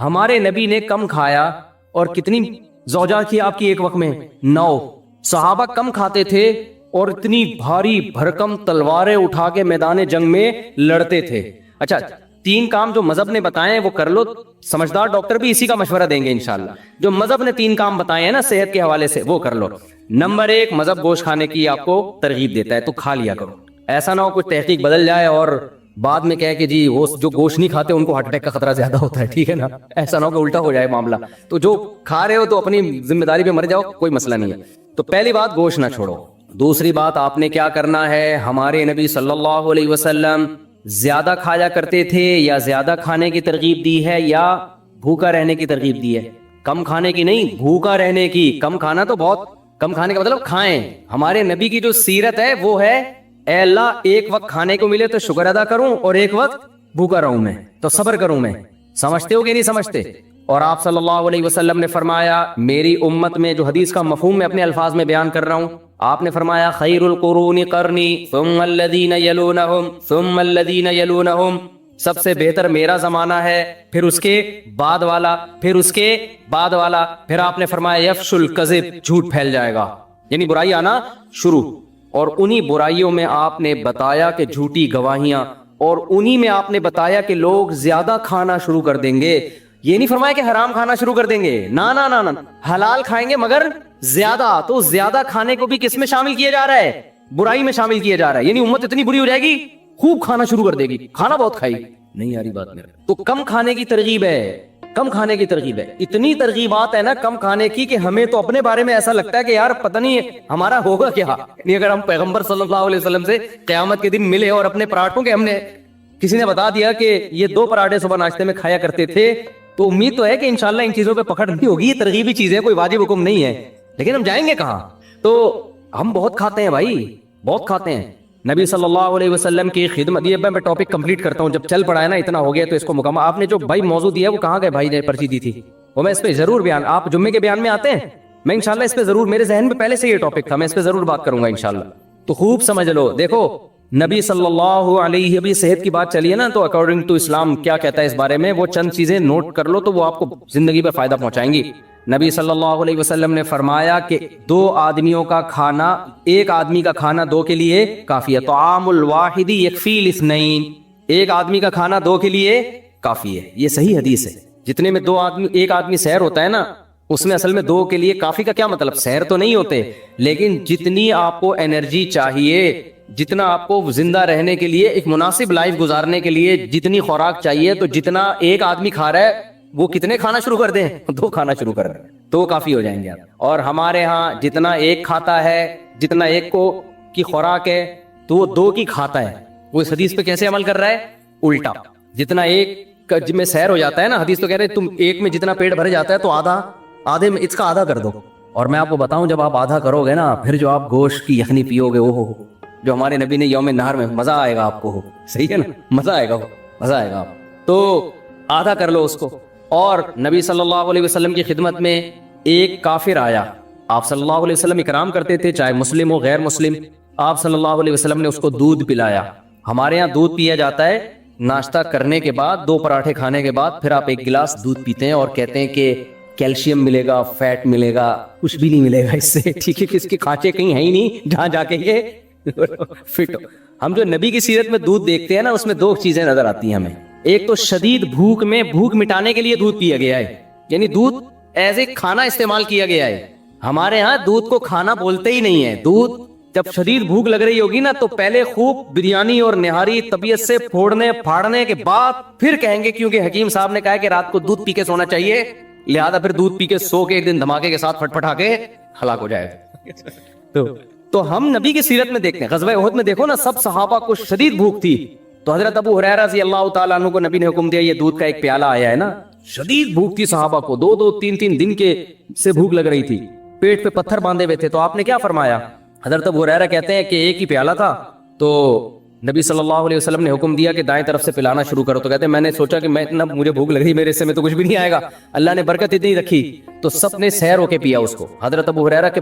ہمارے نبی نے کم کھایا، اور کتنی زوجات کی آپ کی ایک وقت میں؟ 9۔ صحابہ کم کھاتے تھے اور اتنی بھاری بھرکم تلواریں اٹھا کے میدان جنگ میں لڑتے تھے۔ اچھا، 3 کام جو مذہب نے بتائے ہیں وہ کر لو، سمجھدار ڈاکٹر بھی اسی کا مشورہ دیں گے انشاءاللہ۔ جو مذہب نے 3 کام بتائے ہیں نا صحت کے حوالے سے، وہ کر لو۔ نمبر 1، مذہب گوشت کھانے کی آپ کو ترغیب دیتا ہے تو کھا لیا کرو، ایسا نہ ہو کچھ تحقیق بدل جائے اور بعد میں کہے کہ جی وہ جو گوشت نہیں کھاتے ان کو ہارٹ اٹیک کا خطرہ زیادہ ہوتا ہے، ٹھیک ہے نا، ایسا نہ ہو کہ الٹا ہو جائے معاملہ۔ تو جو کھا رہے ہو تو اپنی ذمہ داری پہ مر جاؤ، کوئی مسئلہ نہیں ہے۔ تو پہلی بات گوشت نہ چھوڑو۔ دوسری بات آپ نے کیا کرنا ہے، ہمارے نبی صلی اللہ علیہ وسلم زیادہ کھایا کرتے تھے یا زیادہ کھانے کی ترغیب دی ہے یا بھوکا رہنے کی ترغیب دی ہے؟ کم کھانے کی نہیں، بھوکا رہنے کی۔ کم کھانا تو بہت کم کھانے کا مطلب کھائیں۔ ہمارے نبی کی جو سیرت ہے وہ ہے اے اللہ ایک وقت کھانے کو ملے تو شکر ادا کروں اور ایک وقت بھوکا رہوں میں تو صبر کروں میں۔ سمجھتے ہو کہ نہیں سمجھتے؟ اور آپ صلی اللہ علیہ وسلم نے فرمایا میری امت میں، جو حدیث کا مفہوم میں اپنے الفاظ میں بیان کر رہا ہوں، آپ نے فرمایا خیر القرون قرنی ثم الذین یلونہم ثم الذین یلونہم، سب سے بہتر میرا زمانہ ہے، پھر اس کے بعد والا، پھر اس کے بعد والا، پھر آپ نے فرمایا یفش الکذب، جھوٹ پھیل جائے گا، یعنی برائی آنا شروع۔ اور انہی برائیوں میں آپ نے بتایا کہ جھوٹی گواہیاں، اور انہی میں آپ نے بتایا کہ لوگ زیادہ کھانا شروع کر دیں گے۔ یہ نہیں فرمایا کہ حرام کھانا شروع کر دیں گے، نا نا نا نا، حلال کھائیں گے مگر زیادہ۔ تو زیادہ کھانے کو بھی کس میں شامل کیا جا رہا ہے؟ برائی میں شامل کیا جا رہا ہے، یعنی امت اتنی بری ہو جائے گی خوب کھانا شروع کر دے گی، کھانا بہت کھائی، نہیں آ رہی بات میرے۔ تو کم کھانے کی ترغیب ہے، کم کھانے کی ترغیب ہے۔ اتنی ترغیبات ہے نا کم کھانے کی کہ ہمیں تو اپنے بارے میں ایسا لگتا ہے کہ یار پتہ نہیں ہمارا ہوگا کیا، نہیں اگر ہم پیغمبر صلی اللہ علیہ وسلم سے قیامت کے دن ملے اور اپنے پراٹھوں کے، ہم نے کسی نے بتا دیا کہ یہ 2 پراٹھے صبح ناشتے میں کھایا کرتے تھے، تو امید تو ہے کہ انشاءاللہ ان چیزوں پہ پکڑ نہیں ہوگی۔ یہ ترغیبی چیزیں کوئی واجب حکم نہیں ہے، لیکن ہم جائیں گے کہاں؟ تو ہم بہت کھاتے ہیں بھائی، بہت کھاتے ہیں۔ نبی صلی اللہ علیہ وسلم کی خدمت، یہ میں ٹاپک کمپلیٹ کرتا ہوں، جب چل پڑا ہے نا اتنا ہو گیا تو اس کو مکمل۔ آپ نے جو بھائی موضوع دیا وہ کہاں گئے بھائی نے پرچی دی تھی، وہ میں اس پہ ضرور بیان، آپ جمعے کے بیان میں آتے ہیں، میں انشاءاللہ اس پہ ضرور، میرے ذہن میں پہلے سے یہ ٹاپک تھا، میں اس پہ ضرور بات کروں گا انشاءاللہ۔ تو خوب سمجھ لو، دیکھو نبی صلی اللہ علیہ، ابھی صحت کی بات چلی ہے نا، تو اکارڈنگ ٹو اسلام کیا کہتا ہے اس بارے میں، وہ چند چیزیں نوٹ کر لو تو وہ آپ کو زندگی پہ فائدہ پہنچائیں گی۔ نبی صلی اللہ علیہ وسلم نے فرمایا کہ 2 آدمیوں کا کھانا، ایک آدمی کا کھانا 2 کے لیے کافی ہے، طعام الواحد یکفی الاثنین، ایک آدمی کا کھانا 2 کے لیے کافی ہے، یہ صحیح حدیث ہے۔ جتنے میں 2 آدمی، ایک آدمی سحر ہوتا ہے نا، اس میں اصل میں 2 کے لیے کافی کا کیا مطلب، سحر تو نہیں ہوتے، لیکن جتنی آپ کو انرجی چاہیے، جتنا آپ کو زندہ رہنے کے لیے، ایک مناسب لائف گزارنے کے لیے جتنی خوراک چاہیے، تو جتنا ایک آدمی کھا رہا ہے وہ کتنے کھانا شروع کر دیں، 2 کھانا شروع کر دیں تو کافی ہو جائیں گے آپ۔ اور ہمارے ہاں جتنا ایک کھاتا ہے، جتنا ایک کو کی خوراک ہے تو وہ 2 کی کھاتا ہے۔ وہ اس حدیث پہ کیسے عمل کر رہا ہے؟ الٹا، جتنا ایک میں سحر ہو جاتا ہے نا، حدیث تو کہہ رہے تم ایک میں جتنا پیٹ بھر جاتا ہے تو آدھے میں اس کا آدھا کر دو۔ اور میں آپ کو بتاؤں جب آپ آدھا کرو گے نا، پھر جو آپ گوشت کی یخنی پیو گے، وہ جو ہمارے نبی نے یوم نہر میں، مزہ آئے گا آپ کو، صحیح ہے نا، مزہ آئے گا، مزہ آئے گا۔ تو آدھا کر لو اس کو۔ اور نبی صلی اللہ علیہ وسلم کی خدمت میں ایک کافر آیا، آپ صلی اللہ علیہ وسلم اکرام کرتے تھے چاہے مسلم ہو غیر مسلم، آپ صلی اللہ علیہ وسلم نے اس کو دودھ پلایا۔ ہمارے ہاں دودھ پیا جاتا ہے ناشتہ کرنے کے بعد، 2 پراٹھے کھانے کے بعد، پھر آپ 1 گلاس دودھ پیتے ہیں اور کہتے ہیں کہ کیلشیم ملے گا، فیٹ ملے گا، کچھ بھی نہیں ملے گا اس سے، ٹھیک ہے، کس کے کھانچے کہیں ہیں ہی نہیں جہاں جا کے یہ فٹ ہو۔ ہم جو نبی کی سیرت میں دودھ دیکھتے ہیں نا، اس میں 2 چیزیں نظر آتی ہیں ہمیں۔ ایک تو شدید بھوک میں بھوک مٹانے کے لیے دودھ پیا گیا ہے، یعنی دودھ ایز اے کھانا استعمال کیا گیا ہے۔ ہمارے ہاں دودھ کو کھانا بولتے ہی نہیں ہے، دودھ جب شدید بھوک لگ رہی ہوگی نا تو پہلے خوب بریانی اور نہاری طبیعت سے پھوڑنے پھاڑنے کے بعد پھر کہیں گے، کیونکہ حکیم صاحب نے کہا کہ رات کو دودھ پی کے سونا چاہیے، لہذا پھر دودھ پی کے سو کے ایک دن دھماکے کے ساتھ پھٹ پھٹا کے ہلاک ہو جائے۔ تو ہم نبی کی سیرت میں دیکھتے ہیں، غزوہ احد میں دیکھو نا، سب صحابہ کو شدید بھوک تھی، تو حضرت ابو ہریرہ رضی اللہ تعالیٰ عنہ کو نبی نے حکم دیا یہ دودھ کا 1 پیالہ آیا ہے نا، شدید بھوک تھی صحابہ کو، 2 3 دن کے سے بھوک لگ رہی تھی، پیٹ پہ پتھر باندھے ہوئے تھے، تو آپ نے کیا فرمایا؟ حضرت ابو ہریرہ کہتے ہیں کہ 1 ہی پیالہ تھا، تو نبی صلی اللہ علیہ وسلم نے حکم دیا کہ دائیں طرف سے پلانا شروع کرو، تو کہتے ہیں میں نے سوچا کہ میں اتنا مجھے بھوک لگ رہی، میرے سے میں تو کچھ بھی نہیں آئے گا، اللہ نے برکت اتنی رکھی تو سب نے سحر ہو کے پیا اس کو۔ حضرت ابو ہریرہ کے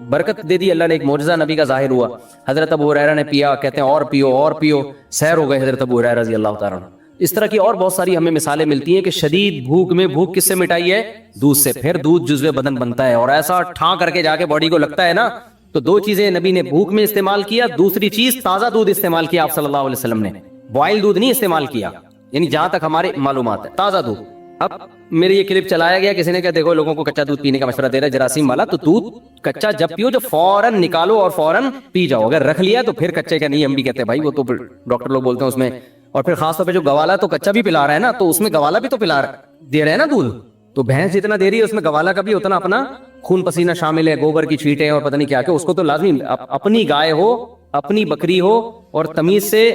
برکت دے دی اللہ نے، ایک معجزہ نبی کا ظاہر ہوا، حضرت ابو ہریرہ نے پیا، کہتے ہیں اور پیو اور پیو، سحر ہو گئے حضرت ابو ہریرہ رضی اللہ تعالیٰ عنہ۔ اس طرح کی اور بہت ساری ہمیں مثالیں ملتی ہیں کہ شدید بھوک میں بھوک کس سے مٹائی ہے؟ دودھ سے. پھر دودھ جزو بدن بنتا ہے اور ایسا ٹھان کر کے جا کے باڈی کو لگتا ہے نا. تو دو چیزیں نبی نے بھوک میں استعمال کیا, دوسری چیز تازہ دودھ استعمال کیا آپ صلی اللہ علیہ وسلم نے, بوائل دودھ نہیں استعمال کیا, یعنی جہاں تک ہمارے معلومات ہے تازہ دودھ. اب میری یہ کلپ چلایا گیا, کسی نے کہا دیکھو لوگوں کو کچا دودھ پینے کا مشورہ دے رہا ہے جراثیم والا, تو دودھ کچا جب پیو جو فوراً نکالو اور فوراً پی جاؤ, اگر رکھ لیا تو پھر کچے کا نہیں. ہم بھی کہتے ہیں بھائی وہ تو ڈاکٹر لوگ بولتے ہیں اس میں, اور پھر خاص طور پہ جو گوالا تو کچا بھی پلا رہا ہے نا, تو اس میں گوالا بھی تو دے رہے ہیں نا دودھ, تو بھینس جتنا دے رہی ہے اس میں گوالا کا بھی اتنا اپنا خون پسینہ شامل ہے, گوبر کی چھیٹیں اور پتہ نہیں کیا کہ اس کو تو لازمی اپنی گائے ہو, اپنی بکری ہو اور تمیز سے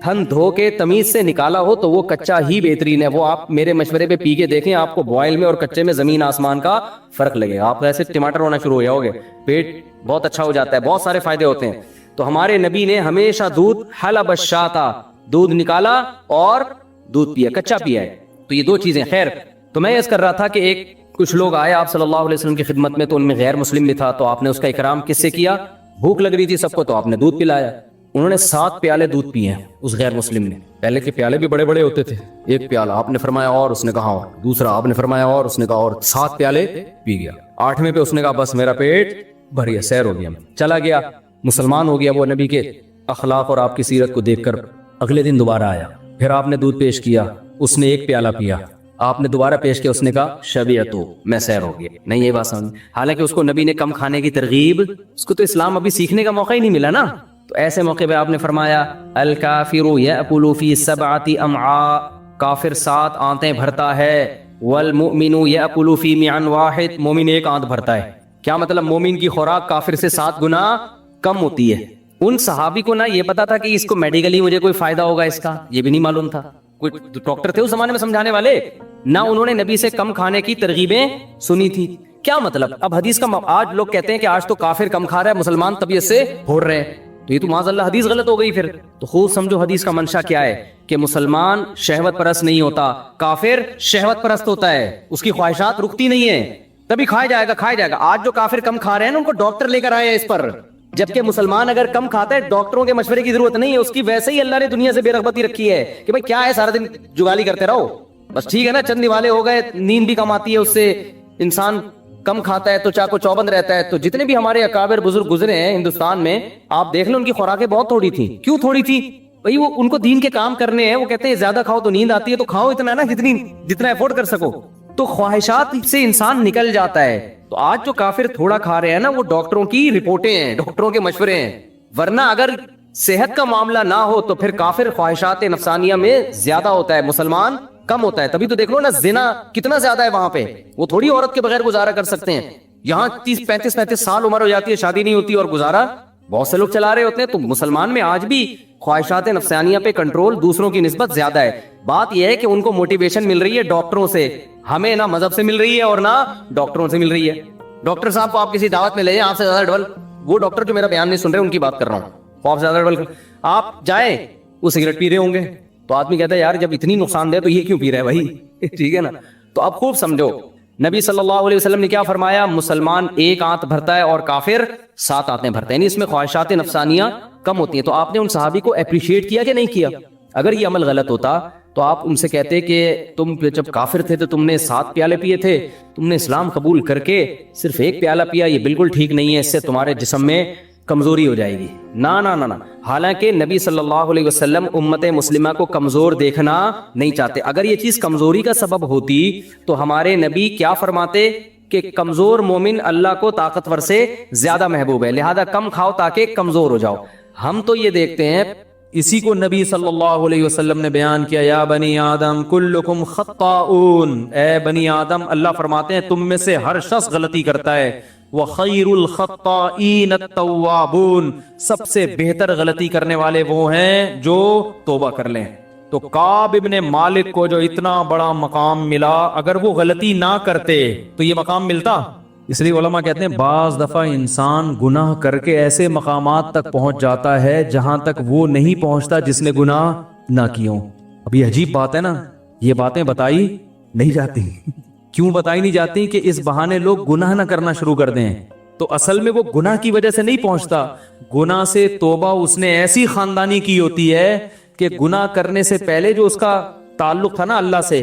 تھن دھو کے تمیز سے نکالا ہو تو وہ کچا ہی بہترین ہے. وہ آپ میرے مشورے پہ پی کے دیکھیں, آپ کو بوائل میں اور کچے میں زمین آسمان کا فرق لگے گا. آپ ایسے ٹماٹر ہونا شروع ہو جاؤ گے, پیٹ بہت اچھا ہو جاتا ہے, بہت سارے فائدے ہوتے ہیں. تو ہمارے نبی نے ہمیشہ دودھ حلب الشاتا, دودھ نکالا اور دودھ پیا, کچا پیا ہے. تو یہ دو چیزیں. خیر, تو میں یہ کر رہا تھا کہ ایک کچھ لوگ آئے آپ صلی اللہ علیہ وسلم کی خدمت میں, تو ان میں غیر مسلم بھی تھا, تو آپ نے اس کا اکرام کس سے کیا؟ بھوک لگ رہی تھی سب کو تو آپ نے دودھ پلایا. انہوں نے 7 پیالے دودھ پیے ہیں اس غیر مسلم نے. پہلے کے پیالے بھی بڑے بڑے ہوتے تھے, ایک پیالہ آپ نے فرمایا اور اس نے کہا اور, دوسرا آپ نے فرمایا اور اس نے کہا اور, 7 پیالے پی گیا. 8ویں پہ اس نے کہا بس میرا پیٹ بھر گیا, سیر ہو گیا, چلا گیا, مسلمان ہو گیا. وہ نبی کے اخلاق اور آپ کی سیرت کو دیکھ کر اگلے دن دوبارہ آیا, پھر آپ نے دودھ پیش کیا, اس نے 1 پیالہ پیا, آپ نے دوبارہ پیش کیا, اس نے کہا شبیتو, میں سیر ہو گیا. نہیں یہ بات سمجھ, حالانکہ اس کو نبی نے کم کھانے کی ترغیب, اس کو تو اسلام ابھی سیکھنے کا موقع ہی نہیں ملا نا. تو ایسے موقع پہ آپ نے فرمایا الکافر یأکل فی 7 امعاء, کافر 7 آنتیں بھرتا ہے, والمؤمن یأکل فی معن واحد, مومن 1 آنت بھرتا ہے. کیا مطلب؟ مومن کی خوراک کافر سے 7 گنا کم ہوتی ہے. ان صحابی کو نہ یہ پتا تھا کہ اس کو میڈیکلی مجھے کوئی فائدہ ہوگا اس کا, یہ بھی نہیں معلوم تھا. کوئی ڈاکٹر تھے اس زمانے میں سمجھانے والے نہ, انہوں نے نبی سے کم کھانے کی ترغیبیں سنی تھی. کیا مطلب؟ اب حدیث کا آج لوگ کہتے ہیں کہ آج تو کافر کم کھا رہا ہے, مسلمان طبیعت سے پھوڑ رہے ہیں, تو یہ تو معاذ اللہ حدیث غلط ہو گئی. پھر تو خود سمجھو حدیث کا منشا کیا ہے, کہ مسلمان شہوت پرست نہیں ہوتا, کافر شہوت پرست ہوتا ہے, اس کی خواہشات رکتی نہیں ہے, تبھی کھایا جائے گا کھایا جائے گا. آج جو کافر کم کھا رہے ہیں نا, ان کو ڈاکٹر لے کر آئے اس پر, جبکہ مسلمان اگر کم کھاتا ہے ڈاکٹروں کے مشورے کی ضرورت نہیں ہے, اس کی ویسے ہی اللہ نے دنیا سے بے رغبتی رکھی ہے کہ بھائی کیا ہے سارا دن جگالی کرتے رہو, بس ٹھیک ہے نا, چند نوالے ہو گئے, نیند بھی کم آتی ہے, اس سے انسان کم کھاتا ہے تو چاقو چوبند رہتا ہے. تو جتنے بھی ہمارے اکابر بزرگ گزرے ہیں ہندوستان میں, آپ دیکھ لیں ان کی خوراکیں بہت تھوڑی تھیں. کیوں تھوڑی تھی بھائی؟ وہ ان کو دین کے کام کرنے ہیں, وہ کہتے ہیں زیادہ کھاؤ تو نیند آتی ہے, تو کھاؤ اتنا نا جتنا افورڈ کر سکو. تو خواہشات سے انسان نکل جاتا ہے. تو آج جو کافر تھوڑا کھا رہے ہیں نا, وہ ڈاکٹروں کی رپورٹیں ہیں, ڈاکٹروں کے مشورے ہیں, ورنہ اگر صحت کا معاملہ نہ ہو تو پھر کافر خواہشات نفسانیہ میں زیادہ ہوتا ہے, مسلمان کم ہوتا ہے. تبھی تو دیکھ لو نا زنا کتنا زیادہ ہے وہاں پہ, وہ تھوڑی عورت کے بغیر گزارا کر سکتے ہیں. یہاں 30-35 سال عمر ہو جاتی ہے, شادی نہیں ہوتی, اور گزارا بہت سے لوگ چلا رہے ہوتے ہیں. تو مسلمان میں آج بھی خواہشات نفسانیہ پہ کنٹرول دوسروں کی نسبت زیادہ ہے. بات یہ ہے کہ ان کو موٹیویشن مل رہی ہے ڈاکٹروں سے, ہمیں نہ مذہب سے مل رہی ہے اور نہ ڈاکٹروں سے مل رہی ہے. ڈاکٹر صاحب کو آپ کسی دعوت میں لے جائیں, آپ سے زیادہ ڈبل, وہ ڈاکٹر جو میرا بیان نہیں سن رہے ان کی بات کر رہا ہوں, آپ سے زیادہ ڈبل آپ جائیں, وہ سگریٹ پی رہے ہوں گے, تو آدمی کہتا ہے یار جب اتنی نقصان دہ تو یہ کیوں پی رہا ہے بھائی, ٹھیک ہے نا. تو اب خوب سمجھو, نبی صلی اللہ علیہ وسلم نے کیا فرمایا, مسلمان 1 آنت بھرتا ہے اور کافر 7 آنتیں بھرتے ہیں, یعنی اس میں خواہشات نفسانیہ کم ہوتی ہیں. تو آپ نے ان صحابی کو اپریشیٹ کیا کہ نہیں کیا؟ اگر یہ عمل غلط ہوتا تو آپ ان سے کہتے کہ تم جب کافر تھے تو تم نے 7 پیالے پیے تھے, تم نے اسلام قبول کر کے صرف 1 پیالہ پیا, یہ بالکل ٹھیک نہیں ہے, اس سے تمہارے جسم میں کمزوری ہو جائے گی. نہ نہ نہ, حالانکہ نبی صلی اللہ علیہ وسلم امت مسلمہ کو کمزور دیکھنا نہیں چاہتے. اگر یہ چیز کمزوری کا سبب ہوتی تو ہمارے نبی کیا فرماتے کہ کمزور مومن اللہ کو طاقتور سے زیادہ محبوب ہے, لہذا کم کھاؤ تاکہ کمزور ہو جاؤ. ہم تو یہ دیکھتے ہیں, اسی کو نبی صلی اللہ علیہ وسلم نے بیان کیا, یا بنی آدم کلکم خطاؤن, اے بنی آدم, اللہ فرماتے ہیں تم میں سے ہر شخص غلطی کرتا ہے, وَخَيْرُ الْخَطَّائِينَ التَّوَّابُونَ, سب سے بہتر غلطی کرنے والے وہ ہیں جو توبہ کر لیں. تو کعب ابن مالک کو جو اتنا بڑا مقام ملا, اگر وہ غلطی نہ کرتے تو یہ مقام ملتا؟ اس لیے علماء کہتے ہیں بعض دفعہ انسان گناہ کر کے ایسے مقامات تک پہنچ جاتا ہے جہاں تک وہ نہیں پہنچتا جس نے گناہ نہ کیوں. اب یہ عجیب بات ہے نا, یہ باتیں بتائی نہیں جاتی. کیوں بتائی نہیں جاتی؟ کہ اس بہانے لوگ گناہ نہ کرنا شروع کر دیں. تو اصل میں وہ گناہ کی وجہ سے نہیں پہنچتا, گناہ سے توبہ اس نے ایسی خاندانی کی ہوتی ہے کہ گناہ کرنے سے پہلے جو اس کا تعلق تھا نا اللہ سے،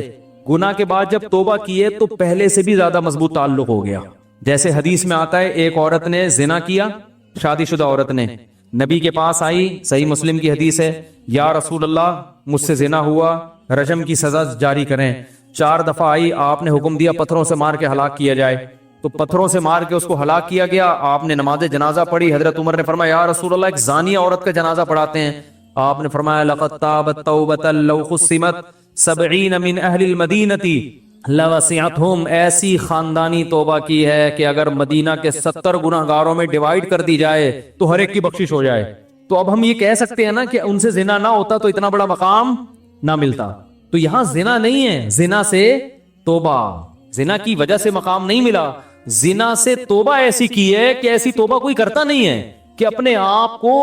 گناہ کے بعد جب توبہ کیے تو پہلے سے بھی زیادہ مضبوط تعلق ہو گیا. جیسے حدیث میں آتا ہے ایک عورت نے زنا کیا، شادی شدہ عورت نے نبی کے پاس آئی، صحیح مسلم کی حدیث ہے، یا رسول اللہ مجھ سے زنا ہوا، رجم کی سزا جاری کریں. 4 دفعہ آئی، آپ نے حکم دیا پتھروں سے مار کے ہلاک کیا جائے، تو پتھروں سے مار کے اس کو ہلاک کیا گیا. آپ نے نماز جنازہ پڑھی، حضرت عمر نے فرمایا یا رسول اللہ ایک زانیہ عورت کا جنازہ پڑھاتے ہیں. آپ نے فرمایا لقد تابت توبۃ لو قسمت 70 من اہل المدینہ لوسعتهم، ایسی خاندانی توبہ کی ہے کہ اگر مدینہ کے 70 گناہگاروں میں ڈیوائیڈ کر دی جائے تو ہر ایک کی بخشش ہو جائے. تو اب ہم یہ کہہ سکتے ہیں نا کہ ان سے زنا نہ ہوتا تو اتنا بڑا مقام نہ ملتا. تو یہاں زنا نہیں ہے، زنا سے توبہ، زنا کی وجہ سے مقام نہیں ملا، زنا سے توبہ ایسی کی ہے کہ ایسی توبہ کوئی کرتا نہیں ہے کہ اپنے آپ کو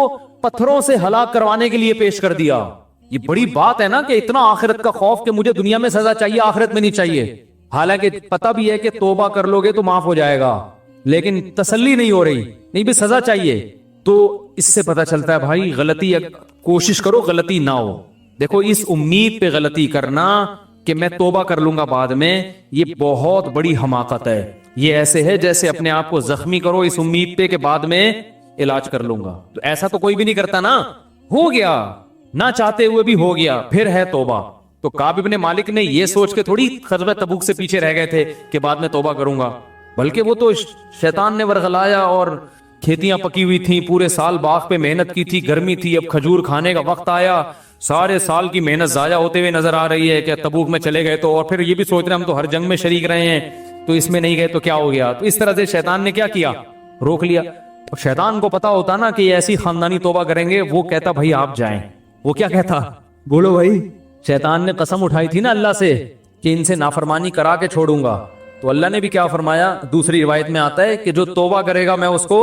پتھروں سے ہلاک کروانے کے لیے پیش کر دیا. یہ بڑی بات ہے نا کہ اتنا آخرت کا خوف کہ مجھے دنیا میں سزا چاہیے آخرت میں نہیں چاہیے، حالانکہ پتہ بھی ہے کہ توبہ کر لو گے تو معاف ہو جائے گا، لیکن تسلی نہیں ہو رہی، نہیں بھی سزا چاہیے. تو اس سے پتہ چلتا ہے بھائی غلطی کوشش کرو غلطی نہ ہو. دیکھو اس امید پہ غلطی کرنا کہ میں توبہ کر لوں گا بعد میں، یہ بہت بڑی حماقت ہے. یہ ایسے ہے جیسے اپنے آپ کو زخمی کرو اس امید پہ کہ بعد میں علاج کر لوں گا. تو ایسا تو کوئی بھی نہیں کرتا نا، ہو گیا نہ چاہتے ہوئے بھی ہو گیا، پھر ہے توبہ. تو کعب ابن مالک نے یہ سوچ کے تھوڑی غزوہ تبوک سے پیچھے رہ گئے تھے کہ بعد میں توبہ کروں گا، بلکہ وہ تو شیطان نے ورغلایا اور کھیتیاں پکی ہوئی تھیں، پورے سال باغ پہ محنت کی تھی، گرمی تھی، اب کھجور کھانے کا وقت آیا، سارے سال کی محنت ضائع ہوتے ہوئے نظر آ رہی ہے کہ تبوک میں چلے گئے تو، اور پھر یہ بھی سوچ رہے ہم تو ہر جنگ میں شریک رہے ہیں تو اس میں نہیں گئے تو کیا ہو گیا. تو اس طرح سے شیطان نے کیا کیا، روک لیا. اور شیطان کو پتا ہوتا نا کہ ایسی خاندانی توبہ کریں گے، وہ کہتا بھائی آپ جائیں. وہ کیا کہتا، بولو بھائی، شیطان نے قسم اٹھائی تھی نا اللہ سے کہ ان سے نافرمانی کرا کے چھوڑوں گا، تو اللہ نے بھی کیا فرمایا، دوسری روایت میں آتا ہے کہ جو توبہ کرے گا میں اس کو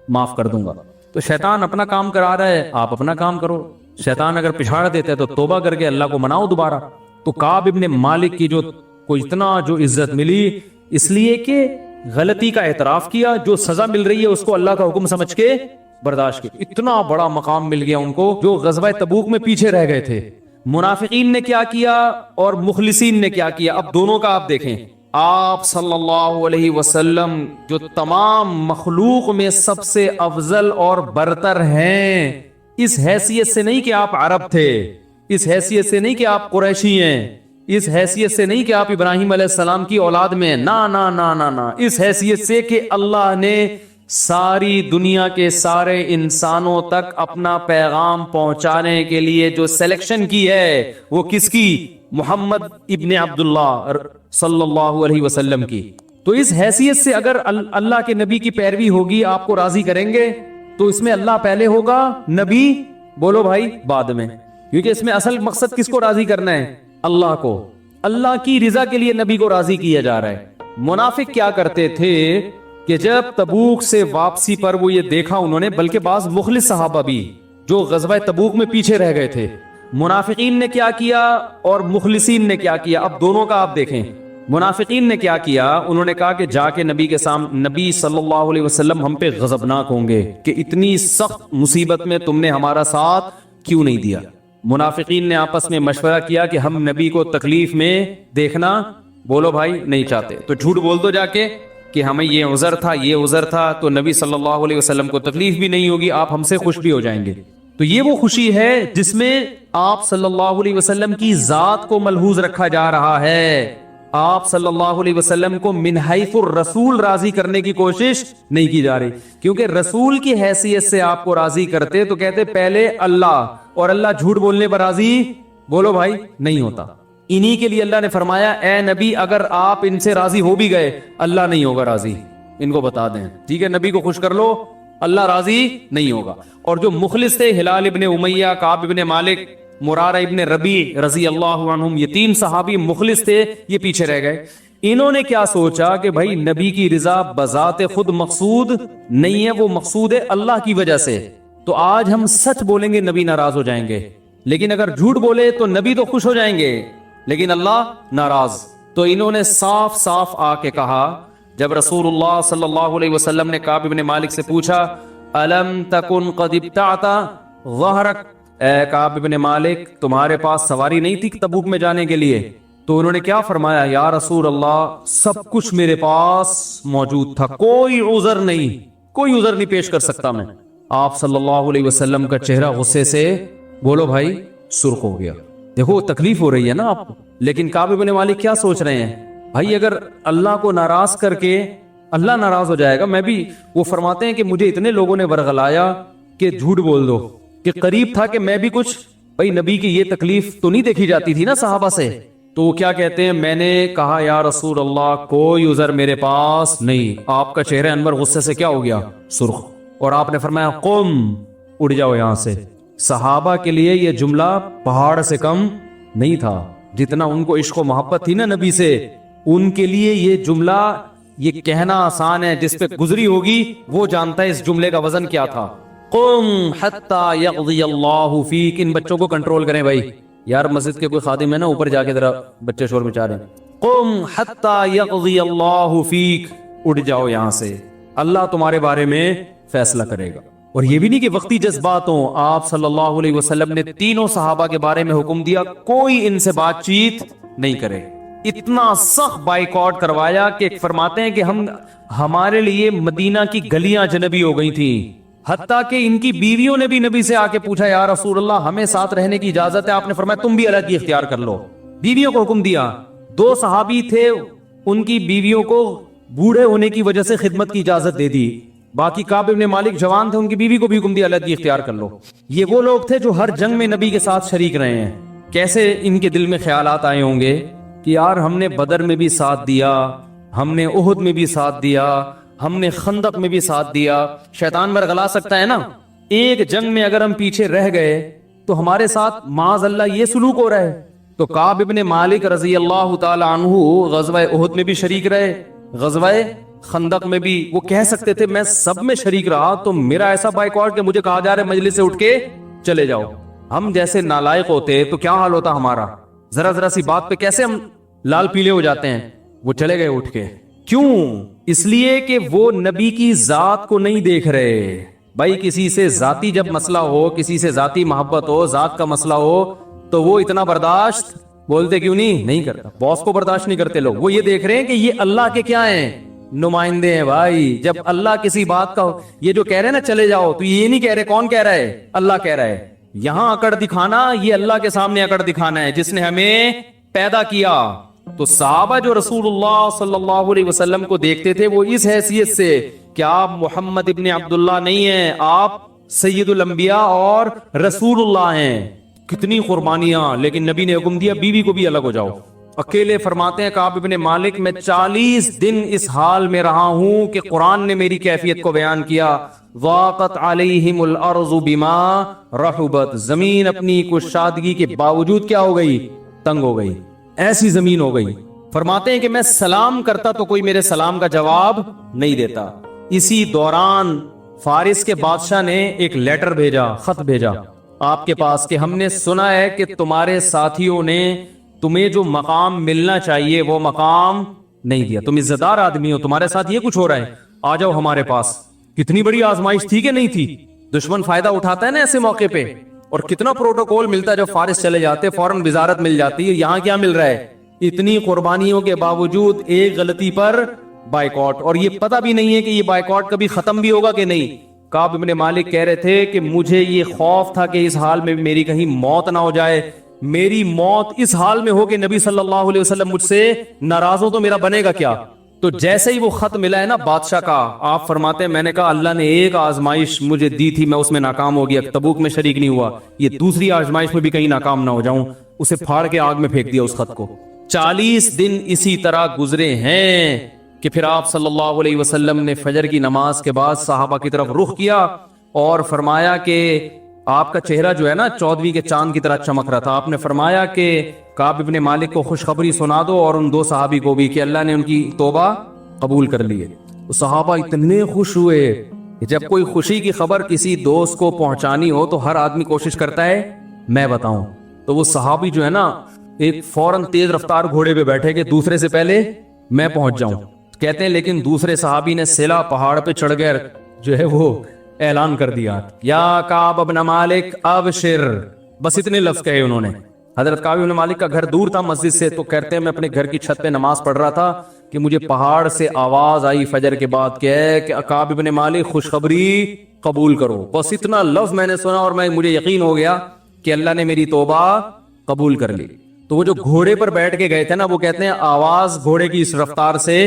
معاف کر دوں گا. تو شیطان اپنا کام کرا رہا ہے، آپ اپنا کام کرو. شیطان اگر پچھاڑ دیتا ہے تو توبہ کر کے اللہ کو مناؤ دوبارہ. تو کعب ابن مالک کی جو کو اتنا جو عزت ملی اس لیے کہ غلطی کا اعتراف کیا، جو سزا مل رہی ہے اس کو اللہ کا حکم سمجھ کے برداشت کی. اتنا بڑا مقام مل گیا ان کو جو غزوہ تبوک میں پیچھے رہ گئے تھے. منافقین نے کیا کیا اور مخلصین نے کیا کیا، اب دونوں کا آپ دیکھیں. آپ صلی اللہ علیہ وسلم جو تمام مخلوق میں سب سے افضل اور برتر ہیں، اس حیثیت سے نہیں کہ آپ عرب تھے، اس حیثیت سے نہیں کہ آپ قریشی ہیں، اس حیثیت سے نہیں کہ آپ ابراہیم علیہ السلام کی اولاد میں، نا نا نا نا نا، اس حیثیت سے کہ اللہ نے ساری دنیا کے سارے انسانوں تک اپنا پیغام پہنچانے کے لیے جو سلیکشن کی ہے وہ کس کی، محمد ابن عبداللہ صلی اللہ علیہ وسلم کی. تو اس حیثیت سے اگر اللہ کے نبی کی پیروی ہوگی، آپ کو راضی کریں گے، تو اس میں اللہ پہلے ہوگا، نبی بولو بھائی بعد میں، کیونکہ اس میں اصل مقصد کس کو راضی کرنا ہے، اللہ کو. اللہ کی رضا کے لیے نبی کو راضی کیا جا رہا ہے. منافق کیا کرتے تھے کہ جب تبوک سے واپسی پر وہ یہ دیکھا انہوں نے، بلکہ بعض مخلص صحابہ بھی جو غزوہ تبوک میں پیچھے رہ گئے تھے، منافقین نے کیا کیا اور مخلصین نے کیا کیا، اب دونوں کا آپ دیکھیں. منافقین نے کیا کیا، انہوں نے کہا کہ جا کے نبی کے سامنے، نبی صلی اللہ علیہ وسلم ہم پہ غضبناک ہوں گے کہ اتنی سخت مصیبت میں تم نے ہمارا ساتھ کیوں نہیں دیا. منافقین نے آپس میں مشورہ کیا کہ ہم نبی کو تکلیف میں دیکھنا بولو بھائی نہیں چاہتے، تو جھوٹ بول دو جا کے کہ ہمیں یہ عذر تھا یہ عذر تھا، تو نبی صلی اللہ علیہ وسلم کو تکلیف بھی نہیں ہوگی، آپ ہم سے خوش بھی ہو جائیں گے. تو یہ وہ خوشی ہے جس میں آپ صلی اللہ علیہ وسلم کی ذات کو ملحوظ رکھا جا رہا ہے. آپ صلی اللہ علیہ وسلم کو من حیث الرسول راضی کرنے کی کوشش نہیں کی جا رہی، کیونکہ رسول کی حیثیت سے آپ کو راضی کرتے تو کہتے پہلے اللہ، اور اللہ جھوٹ بولنے پر راضی بولو بھائی نہیں ہوتا. انہی کے لیے اللہ نے فرمایا اے نبی اگر آپ ان سے راضی ہو بھی گئے اللہ نہیں ہوگا راضی، ان کو بتا دیں، ٹھیک ہے، نبی کو خوش کر لو، اللہ راضی نہیں ہوگا. اور جو مخلص تھے ہلال ابن امیہ، کعب ابن مالک، مرارہ ابن ربیع رضی اللہ عنہم، یہ 3 صحابی مخلص تھے، یہ پیچھے رہ گئے. انہوں نے کیا سوچا کہ بھائی نبی کی رضا بذات خود مقصود نہیں ہے، وہ مقصود ہے اللہ کی وجہ سے. تو آج ہم سچ بولیں گے نبی ناراض ہو جائیں گے، لیکن اگر جھوٹ بولے تو نبی تو خوش ہو جائیں گے لیکن اللہ ناراض. تو انہوں نے صاف صاف آ کے کہا، جب رسول اللہ صلی اللہ علیہ وسلم نے کعب ابن مالک سے پوچھا الم تکن قد ابتعت ظہرک، اے کعب ابن مالک تمہارے پاس سواری نہیں تھی تبوک میں جانے کے لیے؟ تو انہوں نے کیا فرمایا؟ یا رسول اللہ سب کچھ میرے پاس موجود تھا، کوئی عذر نہیں پیش کر سکتا میں۔ آپ صلی اللہ علیہ وسلم کا چہرہ غصے سے بولو بھائی سرخ ہو گیا۔ دیکھو تکلیف ہو رہی ہے نا آپ کو، لیکن کعب ابن مالک کیا سوچ رہے ہیں؟ بھائی اگر اللہ کو ناراض کر کے اللہ ناراض ہو جائے گا، میں بھی، وہ فرماتے ہیں کہ مجھے اتنے لوگوں نے ورغلایا کہ جھوٹ بول دو، کہ قریب تھا کہ میں بھی کچھ، بھائی نبی کی یہ تکلیف تو نہیں دیکھی جاتی تھی نا صحابہ سے، تو وہ کیا کہتے ہیں؟ میں نے کہا یا رسول اللہ کوئی عذر میرے پاس نہیں۔ آپ کا چہرہ انور غصے سے کیا ہو گیا؟ سرخ۔ اور آپ نے فرمایا قم، اڑ جاؤ یہاں سے۔ صحابہ کے لیے یہ جملہ پہاڑ سے کم نہیں تھا، جتنا ان کو عشق و محبت تھی نا نبی سے، ان کے لیے یہ جملہ، یہ کہنا آسان ہے، جس پہ گزری ہوگی وہ جانتا ہے اس جملے کا وزن کیا تھا۔ قم حتی یقضی اللہ فیک۔ ان بچوں کو کنٹرول کریں بھائی، یار مسجد کے کوئی خادم ہے نا، اوپر جا کے ذرا بچے شور مچا رہے ہیں۔ قم حتی یقضی اللہ فیک، اٹھ جاؤ یہاں سے، اللہ تمہارے بارے میں فیصلہ کرے گا۔ اور یہ بھی نہیں کہ وقتی جذبات ہوں، آپ صلی اللہ علیہ وسلم نے تینوں صحابہ کے بارے میں حکم دیا کوئی ان سے بات چیت نہیں کرے، اتنا سخت بائیکاٹ کروایا کہ فرماتے ہیں کہ ہمارے لیے مدینہ کی گلیاں اجنبی ہو گئی تھیں، حتیٰ کہ ان کی بیویوں نے بھی نبی سے آ کے پوچھا یا رسول اللہ ہمیں ساتھ رہنے کی اجازت ہے؟ آپ نے فرمایا تم بھی الگ ہی اختیار کر لو، بیویوں کو حکم دیا۔ 2 صحابی تھے، ان کی بیویوں کو بوڑھے ہونے کی وجہ سے خدمت کی اجازت دے دی، باقی کعب ابن مالک جوان تھے، ان کی بیوی کو بھی حکم دیا الگ ہی اختیار کر لو۔ یہ وہ لوگ تھے جو ہر جنگ میں نبی کے ساتھ شریک رہے ہیں۔ کیسے ان کے دل میں خیالات آئے ہوں گے کہ یار ہم نے بدر میں بھی ساتھ دیا، ہم نے احد میں بھی ساتھ دیا، ہم نے خندق میں بھی ساتھ دیا، شیطان برگلا سکتا ہے نا، ایک جنگ میں اگر ہم پیچھے رہ گئے تو ہمارے ساتھ معاذ اللہ یہ سلوک ہو رہا ہے۔ تو کعب ابن مالک رضی اللہ تعالی عنہ غزوہ احد میں بھی شریک رہے، غزوہ خندق میں بھی، وہ کہہ سکتے تھے میں سب میں شریک رہا، تو میرا ایسا بائیکاٹ کہ مجھے کہا جا رہا ہے مجلس سے اٹھ کے چلے جاؤ۔ ہم جیسے نالائق ہوتے تو کیا حال ہوتا ہمارا؟ ذرا سی بات پہ کیسے ہم لال پیلے ہو جاتے ہیں۔ وہ چلے گئے اٹھ کے، کیوں؟ اس لیے کہ وہ نبی کی ذات کو نہیں دیکھ رہے۔ بھائی کسی سے ذاتی جب مسئلہ ہو، کسی سے ذاتی محبت ہو، ذات کا مسئلہ ہو، تو وہ اتنا برداشت بولتے کیوں نہیں کرتا؟ باس کو برداشت نہیں کرتے لوگ، وہ یہ دیکھ رہے ہیں کہ یہ اللہ کے کیا ہیں؟ نمائندے ہیں بھائی۔ جب اللہ کسی بات کا، یہ جو کہہ رہے ہیں نا چلے جاؤ، تو یہ نہیں کہہ رہے، کون کہہ رہا ہے؟ اللہ کہہ رہا ہے۔ یہاں اکڑ دکھانا، یہ اللہ کے سامنے اکڑ دکھانا ہے جس نے ہمیں پیدا کیا۔ تو صحابہ جو رسول اللہ صلی اللہ علیہ وسلم کو دیکھتے تھے وہ اس حیثیت سے کہ آپ محمد ابن عبداللہ نہیں ہیں، آپ سید الانبیاء اور رسول اللہ ہیں۔ کتنی قربانیاں، لیکن نبی نے حکم دیا بیوی کو بھی الگ ہو جاؤ۔ اکیلے فرماتے ہیں کعب ابن مالک میں 40 دن اس حال میں رہا ہوں کہ قرآن نے میری کیفیت کو بیان کیا۔ ضاقت علیہم الارض بما رحبت، زمین اپنی کشادگی کے باوجود کیا ہو گئی؟ تنگ ہو گئی، ایسی زمین ہو گئی۔ فرماتے ہیں کہ میں سلام کرتا تو کوئی میرے سلام کا جواب نہیں دیتا۔ اسی دوران فارس کے بادشاہ نے ایک لیٹر بھیجا، خط بھیجا آپ کے پاس کہ ہم نے سنا ہے کہ تمہارے ساتھیوں نے تمہیں جو مقام ملنا چاہیے وہ مقام نہیں دیا، تم عزت دار آدمی ہو، تمہارے ساتھ یہ کچھ ہو رہا ہے، آ جاؤ ہمارے پاس۔ کتنی بڑی آزمائش تھی کہ نہیں تھی؟ دشمن فائدہ اٹھاتا ہے نا ایسے موقع پہ، اور کتنا پروٹوکول ملتا ہے، جب فارس چلے جاتے فوراً وزارت مل جاتی ہے۔ یہاں کیا مل رہا ہے؟ اتنی قربانیوں کے باوجود ایک غلطی پر بائیکاٹ، اور یہ پتہ بھی نہیں ہے کہ یہ بائیکاٹ کبھی ختم بھی ہوگا کہ نہیں۔ کعب ابن مالک کہہ رہے تھے کہ مجھے یہ خوف تھا کہ اس حال میں میری کہیں موت نہ ہو جائے، میری موت اس حال میں ہو کہ نبی صلی اللہ علیہ وسلم مجھ سے ناراض ہو تو میرا بنے گا کیا؟ تو جیسے ہی وہ خط ملا ہے نا بادشاہ کا، آپ فرماتے ہیں میں نے کہا اللہ نے ایک آزمائش مجھے دی تھی، میں اس میں ناکام ہو گیا، تبوک میں شریک نہیں ہوا، یہ دوسری آزمائش میں بھی کہیں ناکام نہ ہو جاؤں۔ اسے پھاڑ کے آگ میں پھینک دیا اس خط کو۔ 40 دن اسی طرح گزرے ہیں کہ پھر آپ صلی اللہ علیہ وسلم نے فجر کی نماز کے بعد صحابہ کی طرف رخ کیا اور فرمایا کہ آپ کا چہرہ جو ہے نا 14ویں کے چاند کی طرح چمک رہا تھا۔ آپ نے فرمایا کہ کعب ابن مالک کو خوشخبری سنا دو اور ان 2 صحابی کو بھی کہ اللہ نے ان کی توبہ قبول کر لی ہے۔ تو صحابہ اتنے خوش ہوئے کہ جب کوئی خوشی کی خبر کسی دوست کو پہنچانی ہو تو ہر آدمی کوشش کرتا ہے میں بتاؤں۔ تو وہ صحابی جو ہے نا ایک فوراً تیز رفتار گھوڑے پہ بیٹھے کہ دوسرے سے پہلے میں پہنچ جاؤں۔ کہتے ہیں لیکن دوسرے صحابی نے سیلا پہاڑ پہ چڑھ گئے، جو ہے وہ اعلان کر دیا یا کعب ابن مالک ابشر، بس اتنے لفظ کہے انہوں نے. حضرت کعب ابن مالک کا گھر دور تھا مسجد سے، تو کہتے ہیں میں اپنے گھر کی چھت پہ نماز پڑھ رہا تھا کہ مجھے پہاڑ سے آواز آئی فجر کے بعد کہ کعب ابن مالک خوشخبری قبول کرو. بس اتنا لفظ میں نے سنا اور مجھے یقین ہو گیا کہ اللہ نے میری توبہ قبول کر لی. تو وہ جو گھوڑے پر بیٹھ کے گئے تھے نا، وہ کہتے ہیں آواز گھوڑے کی اس رفتار سے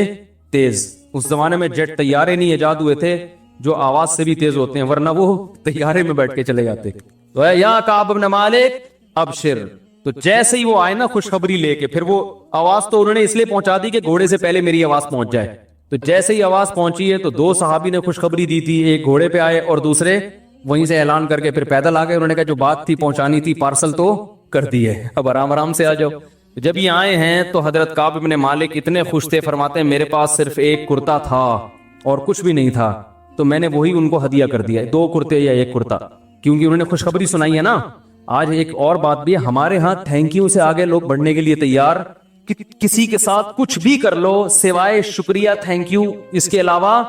تیز. اس زمانے میں جیٹ طیارے نہیں ایجاد ہوئے تھے جو آواز سے بھی تیز ہوتے ہیں، ورنہ وہ طیارے میں بیٹھ کے چلے جاتے. تو یا کعب ابن مالک ابشر، تو جیسے ہی وہ آئے نا خوشخبری لے کے، پھر وہ آواز تو انہوں نے اس لیے پہنچا دی کہ گھوڑے سے پہلے میری آواز پہنچ جائے. تو جیسے ہی آواز پہنچی ہے تو دو صحابی نے خوشخبری دی تھی، ایک گھوڑے پہ آئے اور دوسرے وہیں سے اعلان کر کے پھر پیدل آ گئے. انہوں نے کہا جو بات تھی پہنچانی تھی پارسل تو کر دی ہے، اب آرام آرام سے آ جاؤ. جب یہ آئے ہیں تو حضرت کعب ابن مالک اتنے خوش تھے، فرماتے ہیں میرے پاس صرف ایک کرتا تھا اور کچھ بھی نہیں تھا، تو میں نے وہی ان کو ہدیہ کر دیا، 2 کرتے یا 1 کرتا، کیونکہ انہوں نے خوشخبری سنائی ہے نا. آج ایک اور بات بھی ہے، ہمارے ہاں تھینک یو سے آگے لوگ بڑھنے کے لیے تیار، کسی کے ساتھ کچھ بھی کر لو سوائے شکریہ تھینک یو اس کے علاوہ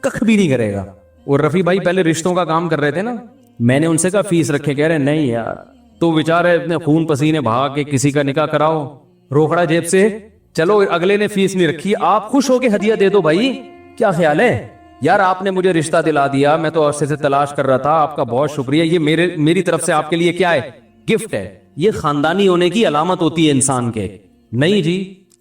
کخ بھی نہیں کرے گا. اور رفیع بھائی پہلے رشتوں کا کام کر رہے تھے نا، میں نے ان سے کہا فیس رکھے، کہہ رہے نہیں یار، تو بیچارے اتنے خون پسینے بہا کے کسی کا نکاح کراؤ، روکڑا جیب سے، چلو اگلے نے فیس نہیں رکھی، آپ خوش ہو کے ہدیہ دے دو بھائی، کیا خیال ہے یار؟ آپ نے مجھے رشتہ دلا دیا، میں تو عرصے سے تلاش کر رہا تھا، آپ کا بہت شکریہ، یہ میری طرف سے آپ کے لیے کیا ہے؟ گفٹ ہے. یہ خاندانی ہونے کی علامت ہوتی ہے انسان کے. نہیں جی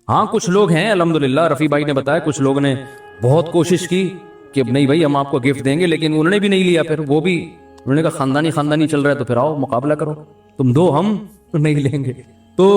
ہاں کچھ لوگ ہیں الحمدللہ، رفیع بھائی نے بتایا کچھ لوگ نے بہت کوشش کی کہ نہیں بھائی ہم آپ کو گفٹ دیں گے، لیکن انہوں نے بھی نہیں لیا. پھر وہ بھی انہوں نے کہا خاندانی چل رہا ہے تو پھر آؤ مقابلہ کرو، تم دو ہم نہیں لیں گے. تو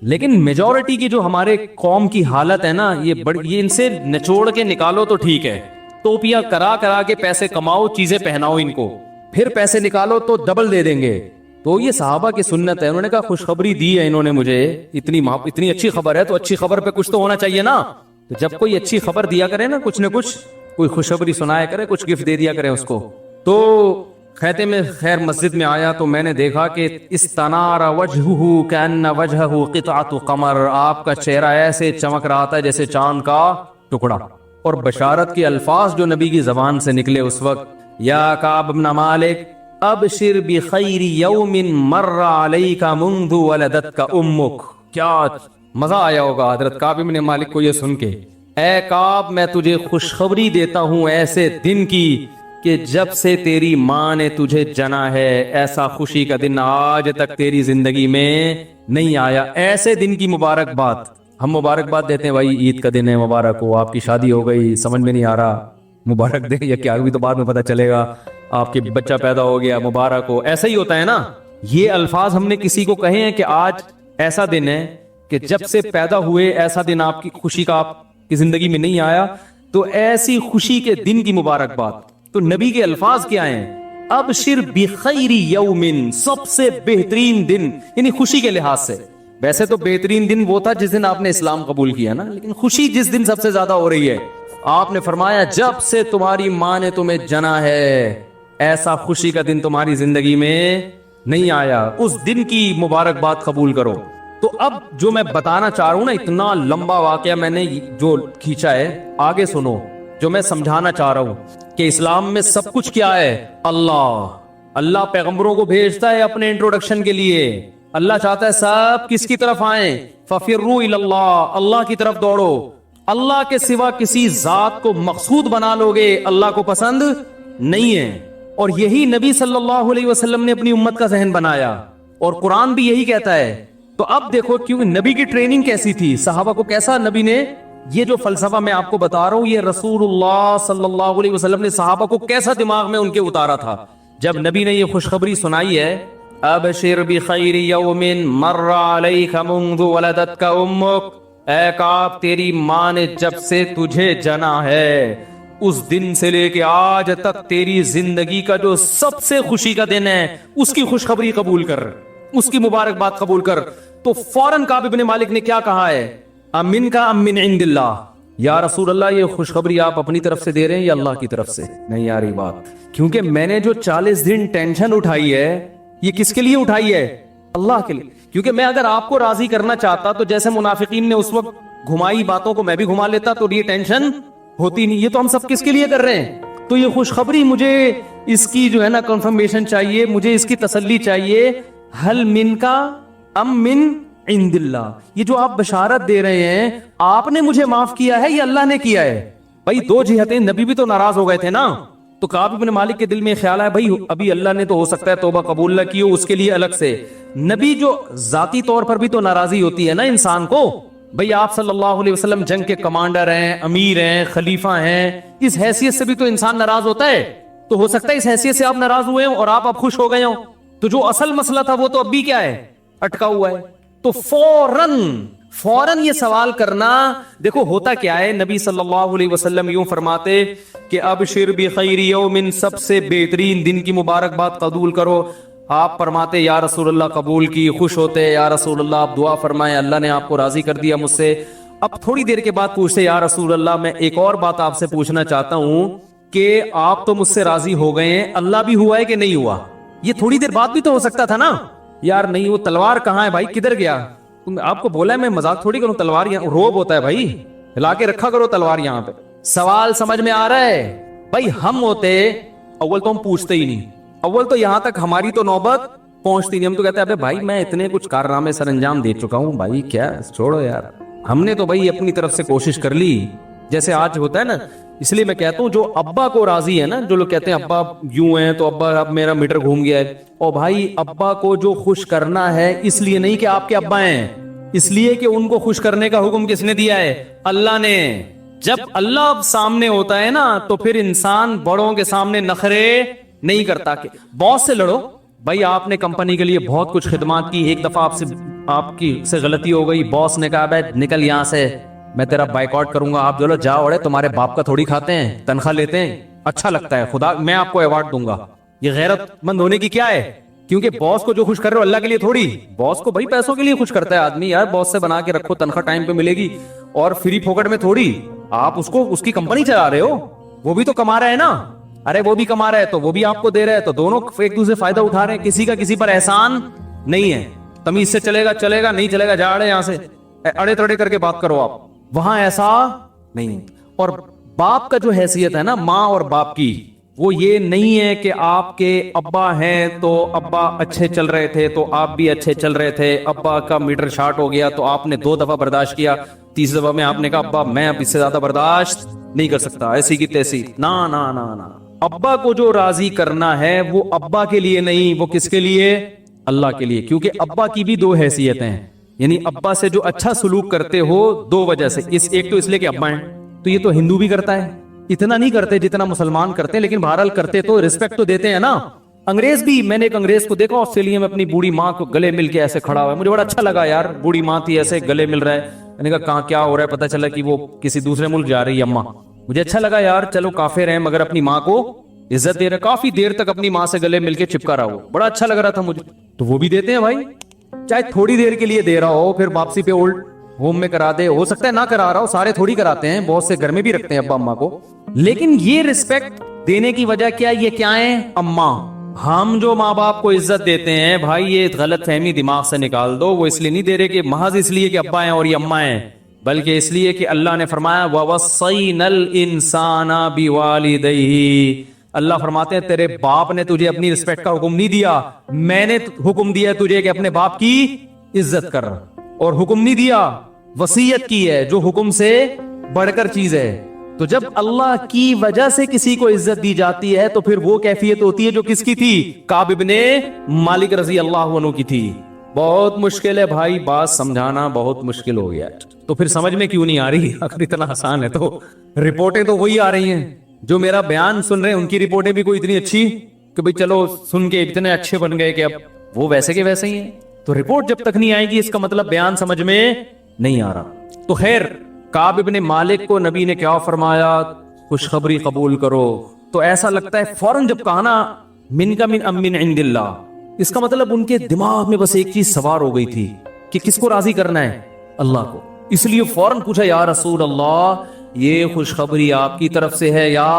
لیکن میجورٹی کی جو ہمارے قوم کی حالت ہے نا، یہ ان سے نچوڑ کے نکالو تو ٹھیک ہے، ٹوپیاں کرا کے پیسے کماؤ، چیزیں پہناؤ ان کو، پھر پیسے نکالو تو ڈبل دے دیں گے. تو یہ صحابہ کی سنت ہے. انہوں نے کہا خوشخبری دی ہے انہوں نے مجھے، اتنی اچھی خبر ہے تو اچھی خبر پہ کچھ تو ہونا چاہیے نا. تو جب کوئی اچھی خبر دیا کرے نا، کچھ نہ کچھ کوئی خوشخبری سنایا کرے، کچھ گفٹ دے دیا کرے اس کو. تو خیمے میں خیر مسجد میں آیا تو میں نے دیکھا کہ استنار وجہہ کأن وجہہ قطعۃ قمر، آپ کا چہرہ ایسے چمک رہا تھا جیسے چاند کا ٹکڑا. اور بشارت کے الفاظ جو نبی کی زبان سے نکلے اس وقت، یا کعب بن مالک ابشر بخیر یوم مر علیک منذ ولدتک امک. کیا مزہ آیا ہوگا حضرت کعب بن مالک کو یہ سن کے. اے کعب میں تجھے خوشخبری دیتا ہوں ایسے دن کی کہ جب سے تیری ماں نے تجھے جنا ہے، ایسا خوشی کا دن آج تک تیری زندگی میں نہیں آیا. ایسے دن کی مبارکباد ہم مبارکباد دیتے ہیں، بھائی عید کا دن ہے مبارک ہو، آپ کی شادی ہو گئی، سمجھ میں نہیں آ رہا مبارک دیں یا کیا، بھی تو بعد میں پتہ چلے گا، آپ کے بچہ پیدا ہو گیا مبارک ہو، ایسا ہی ہوتا ہے نا. یہ الفاظ ہم نے کسی کو کہے ہیں کہ آج ایسا دن ہے کہ جب سے پیدا ہوئے ایسا دن آپ کی خوشی کا آپ کی زندگی میں نہیں آیا، تو ایسی خوشی کے دن کی مبارکباد. تو نبی کے الفاظ کیا ہیں؟ ابشر بخیر یوم، سب سے بہترین دن، یعنی خوشی کے لحاظ سے. ویسے تو بہترین دن وہ تھا جس دن آپ نے اسلام قبول کیا نا، لیکن خوشی جس دن سب سے زیادہ ہو رہی ہے، آپ نے فرمایا جب سے تمہاری ماں نے تمہیں جنا ہے ایسا خوشی کا دن تمہاری زندگی میں نہیں آیا، اس دن کی مبارکباد قبول کرو. تو اب جو میں بتانا چاہ رہا ہوں نا، اتنا لمبا واقعہ میں نے جو کھینچا ہے، آگے سنو جو میں سمجھانا چاہ رہا ہوں کہ اسلام میں سب کچھ کیا ہے؟ اللہ پیغمبروں کو بھیجتا ہے اپنے انٹروڈکشن کے لیے. اللہ چاہتا ہے سب کس کی طرف آئیں؟ فَفِرُّوا إِلَى اللَّهِ، اللہ کی طرف دوڑو. اللہ کے سوا کسی ذات کو مقصود بنا لو گے، اللہ کو پسند نہیں ہے. اور یہی نبی صلی اللہ علیہ وسلم نے اپنی امت کا ذہن بنایا، اور قرآن بھی یہی کہتا ہے. تو اب دیکھو کیونکہ نبی کی ٹریننگ کیسی تھی، صحابہ کو کیسا نبی نے، یہ جو فلسفہ میں آپ کو بتا رہا ہوں، یہ رسول اللہ صلی اللہ علیہ وسلم نے صحابہ کو کیسا دماغ میں ان کے اتارا تھا. جب نبی نے یہ خوشخبری سنائی ہے، ابشر بخیر یوم مر علیک منذ ولدتک امک، اے کعب تیری ماں نے جب سے تجھے جنا ہے اس دن سے لے کے آج تک تیری زندگی کا جو سب سے خوشی کا دن ہے، اس کی خوشخبری قبول کر، اس کی مبارکباد قبول کر. تو فوراً کعب بن مالک نے کیا کہا ہے؟ امن کا ام من عند اللہ، یا رسول اللہ یہ خوشخبری آپ اپنی طرف سے دے رہے ہیں یا اللہ کی طرف سے؟ نہیں آ رہی بات، کیونکہ میں نے جو 40 دن ٹینشن اٹھائی ہے یہ کس کے لیے اٹھائی ہے؟ اللہ کے لیے. کیونکہ میں اگر آپ کو راضی کرنا چاہتا تو جیسے منافقین نے اس وقت گھمائی باتوں کو میں بھی گھما لیتا، تو یہ ٹینشن ہوتی نہیں. یہ تو ہم سب کس کے لیے کر رہے ہیں؟ تو یہ خوشخبری مجھے اس کی جو ہے نا کنفرمیشن چاہیے, مجھے اس کی تسلی چاہیے. حل من کا ام من عند اللہ, یہ جو آپ بشارت دے رہے ہیں آپ نے مجھے معاف کیا ہے یا اللہ نے کیا ہے؟ بھائی دو جہتیں, نبی بھی تو ناراض ہو گئے تھے نا. تو کعب بن مالک کے دل میں خیال ہے بھائی ابھی اللہ نے تو ہو سکتا ہے توبہ قبول نہ کی ہو, اس کے لیے الگ سے. نبی جو ذاتی طور پر بھی تو ناراضی ہوتی ہے نا انسان کو. بھئی آپ صلی اللہ علیہ وسلم جنگ کے کمانڈر ہیں, امیر ہیں, خلیفہ ہیں, اس حیثیت سے بھی تو انسان ناراض ہوتا ہے. تو ہو سکتا ہے اس حیثیت سے آپ ناراض ہوئے ہوں اور آپ اب خوش ہو گئے ہوں. تو جو اصل مسئلہ تھا وہ تو اب بھی کیا ہے, اٹکا ہوا ہے. تو فوراً یہ سوال کرنا, دیکھو ہوتا کیا ہے, نبی صلی اللہ علیہ وسلم یوں فرماتے کہ ابشر بخیر یوم, سب سے بہترین دن کی مبارکباد قبول کرو. آپ فرماتے یا رسول اللہ قبول کی, خوش ہوتے یا رسول اللہ آپ دعا فرمائیں اللہ نے آپ کو راضی کر دیا مجھ سے. اب تھوڑی دیر کے بعد پوچھتے یا رسول اللہ میں ایک اور بات آپ سے پوچھنا چاہتا ہوں کہ آپ تو مجھ سے راضی ہو گئے ہیں, اللہ بھی ہوا ہے کہ نہیں ہوا؟ یہ تھوڑی دیر بعد بھی تو ہو سکتا تھا نا. یار نہیں, وہ تلوار کہاں ہے بھائی, کدھر گیا؟ آپ کو بولا ہے میں مذاق تھوڑی کروں, تلوار یہاں روب ہوتا ہے بھائی, لا کے رکھا کرو تلوار یہاں پہ. سوال سمجھ میں آ رہا ہے؟ بھائی ہم ہوتے اول تو ہم پوچھتے ہی نہیں, اول تو یہاں تک ہماری تو نوبت پہنچتی نہیں. ہم تو کہتے ہیں ابے بھائی میں اتنے کچھ کارنامے سر انجام دے چکا ہوں بھائی, کیا چھوڑو یار, ہم نے تو بھائی اپنی طرف سے کوشش کر لی. جیسے آج ہوتا ہے نا, اس لیے میں کہتا ہوں جو ابا کو راضی ہے نا, جو لوگ کہتے ہیں ابا یوں ہیں تو ابا اب میرا میٹر گھوم گیا ہے, اور بھائی ابا کو جو خوش کرنا ہے اس لیے نہیں کہ آپ کے ابا ہیں, اس لیے کہ ان کو خوش کرنے کا حکم کس نے دیا ہے؟ اللہ نے. جب اللہ سامنے ہوتا ہے نا تو پھر انسان بڑوں کے سامنے نخرے نہیں کرتا. کہ باس سے لڑو بھائی, آپ نے کمپنی کے لیے بہت کچھ خدمات کی, ایک دفعہ آپ کی سے غلطی ہو گئی, باس نے کہا بھائی نکل یہاں سے, میں تیرا بائیکاٹ کروں گا. آپ جو جا اوڑے تمہارے باپ کا تھوڑی کھاتے ہیں, تنخواہ لیتے ہیں, اچھا لگتا ہے, خدا میں آپ کو ایوارڈ دوں گا. یہ غیرت مند ہونے کی کیا ہے؟ کیونکہ باس کو جو خوش کر رہے ہو اللہ کے لیے تھوڑی, باس کو بھائی پیسوں کے لیے خوش کرتا ہے آدمی. یار باس سے بنا کے رکھو, تنخواہ ٹائم پہ ملے گی, اور فری پھوکٹ میں تھوڑی. آپ اس کو اس کی کمپنی چلا رہے ہو, وہ بھی تو کما رہا ہے نا. ارے وہ بھی کما رہا ہے تو وہ بھی آپ کو دے رہا ہے, تو دونوں ایک دوسرے فائدہ اٹھا رہے ہیں. کسی کا کسی پر احسان نہیں ہے. تمیز سے چلے گا چلے گا, نہیں چلے گا جا رہے یہاں سے, اڑے تڑے کر کے بات کرو آپ. وہاں ایسا نہیں. اور باپ کا جو حیثیت ہے نا ماں اور باپ کی, وہ یہ نہیں ہے کہ آپ کے ابا ہیں تو ابا اچھے چل رہے تھے تو آپ بھی اچھے چل رہے تھے, ابا کا میٹر شارٹ ہو گیا تو آپ نے 2 دفعہ برداشت کیا, تیسری دفعہ میں آپ نے کہا ابا میں اب اس سے زیادہ برداشت نہیں کر سکتا, ایسی کی تیسی. نا نا نا نا, ابا کو جو راضی کرنا ہے وہ ابا کے لیے نہیں, وہ کس کے لیے؟ اللہ کے لیے. کیونکہ ابا کی بھی 2 حیثیتیں ہیں, یعنی ابا سے جو اچھا سلوک کرتے ہو 2 وجہ سے. ایک تو اس لیے کہ ابا ہیں, تو یہ تو ہندو بھی کرتا ہے, اتنا نہیں کرتے جتنا مسلمان کرتے ہیں, لیکن بہرحال کرتے تو رسپیکٹ تو دیتے ہیں نا. انگریز بھی, میں نے ایک انگریز کو دیکھا آسٹریلیا میں اپنی بوڑھی ماں کو گلے مل کے ایسے کھڑا ہوا ہے, مجھے بڑا اچھا لگا یار, بوڑھی ماں تھی ایسے گلے مل رہا ہے. میں نے کہا کہاں کیا ہو رہا ہے؟ پتہ چلا کہ وہ کسی دوسرے ملک جا رہی ہے اماں. مجھے اچھا لگا یار, چلو کافر ہیں مگر اپنی ماں کو عزت دے رہے. کافی دیر تک اپنی ماں سے گلے مل کے چپکا رہا, ہو بڑا اچھا لگ رہا تھا مجھے. تو وہ بھی دیتے ہیں بھائی, چاہے تھوڑی دیر کے لیے دے رہا ہو, پھر واپسی پہ اولڈ ہوم میں کرا دے, ہو سکتا ہے نہ کرا رہا ہو, سارے تھوڑی کراتے ہیں, بہت سے گھر میں بھی رکھتے ہیں ابا اماں کو. لیکن یہ رسپیکٹ دینے کی وجہ کیا, یہ کیا ہے؟ اماں. ہم جو ماں باپ کو عزت دیتے ہیں بھائی, یہ غلط فہمی دماغ سے نکال دو, وہ اس لیے نہیں دے رہے کہ محض اس لیے کہ ابا ہیں اور یہ اماں ہیں, بلکہ اس لیے کہ اللہ نے فرمایا وَوَصَّيْنَا الْإِنسَانَ بِوَالِدَيْهِ. اللہ فرماتے ہیں تیرے باپ نے تجھے اپنی رسپیکٹ کا حکم نہیں دیا, میں نے حکم دیا تجھے کہ اپنے باپ کی عزت کر, اور حکم نہیں دیا, وصیت کی ہے جو حکم سے بڑھ کر چیز ہے. تو جب اللہ کی وجہ سے کسی کو عزت دی جاتی ہے تو پھر وہ کیفیت ہوتی ہے جو کس کی تھی؟ کعب ابن مالک رضی اللہ عنہ کی تھی. بہت مشکل ہے بھائی, بات سمجھانا بہت مشکل ہو گیا. تو پھر سمجھ میں کیوں نہیں آ رہی؟ اگر اتنا آسان ہے تو رپورٹیں تو وہی آ رہی ہیں جو میرا بیان سن رہے ہیں, ان کی رپورٹیں بھی کوئی اتنی اچھی کہ بھئی چلو سن کے اتنے اچھے بن گئے کہ اب وہ ویسے کے ویسے ہی ہیں. تو رپورٹ جب تک نہیں آئے گی اس کا مطلب بیان سمجھ میں نہیں آ رہا. تو خیر, کعب ابن مالک کو نبی نے کیا فرمایا؟ خوشخبری قبول کرو. تو ایسا لگتا ہے فوراً جب کہا نا من کا من ام من عند اللہ, اس کا مطلب ان کے دماغ میں بس ایک چیز سوار ہو گئی تھی کہ کس کو راضی کرنا ہے؟ اللہ کو. اس لیے فوراً پوچھا یا رسول اللہ یہ خوشخبری آپ کی طرف سے ہے یا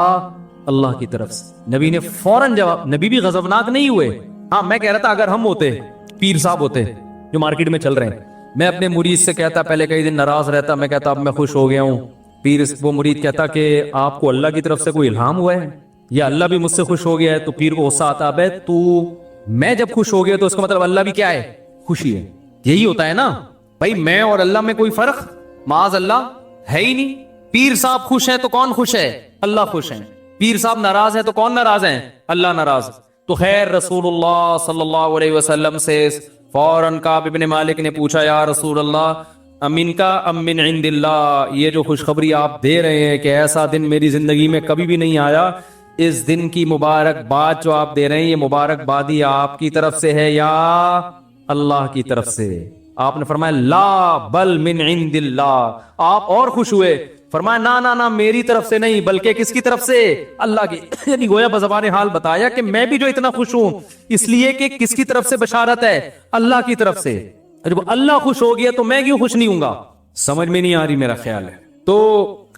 اللہ کی طرف سے؟ نبی نے فوراً جواب, نبی بھی غضبناک نہیں ہوئے. ہاں میں کہہ رہا تھا اگر ہم ہوتے, پیر صاحب ہوتے جو مارکیٹ میں چل رہے ہیں, میں اپنے مرید سے کہتا, پہلے کئی دن ناراض رہتا, میں کہتا اب میں خوش ہو گیا ہوں. پیر وہ مرید کہتا کہ آپ کو اللہ کی طرف سے کوئی الہام ہوا ہے, یا اللہ بھی مجھ سے خوش ہو گیا ہے, تو پیر کو غصہ آتا ہے تو میں جب خوش ہو گیا تو اس کا مطلب اللہ بھی کیا ہے, خوشی ہے. یہی ہوتا ہے نا بھائی, میں اور اللہ میں کوئی فرق معاذ اللہ ہے ہی نہیں. پیر صاحب خوش ہیں تو کون خوش ہے, اللہ خوش ہیں. پیر صاحب ناراض ہیں تو کون ناراض ہیں, اللہ ناراض. تو خیر رسول اللہ صلی اللہ علیہ وسلم سے فوراً کعب ابن مالک نے پوچھا, یا رسول اللہ امین کا ام من عند اللہ, یہ جو خوشخبری آپ دے رہے ہیں کہ ایسا دن میری زندگی میں کبھی بھی نہیں آیا, اس دن کی مبارک بات جو آپ دے رہے ہیں یہ مبارک بادی آپ کی طرف سے ہے یا اللہ کی طرف سے؟ آپ نے فرمایا لا بل من عند اللہ. آپ اور خوش ہوئے, فرمایا نا نا نا میری طرف سے نہیں بلکہ کس کی طرف سے, اللہ کی. یعنی گویا بزبان حال بتایا کہ میں بھی جو اتنا خوش ہوں اس لیے کہ کس کی طرف سے بشارت ہے, اللہ کی طرف سے. جب اللہ خوش ہو گیا تو میں کیوں خوش نہیں ہوں گا؟ سمجھ میں نہیں آ رہی میرا خیال ہے. تو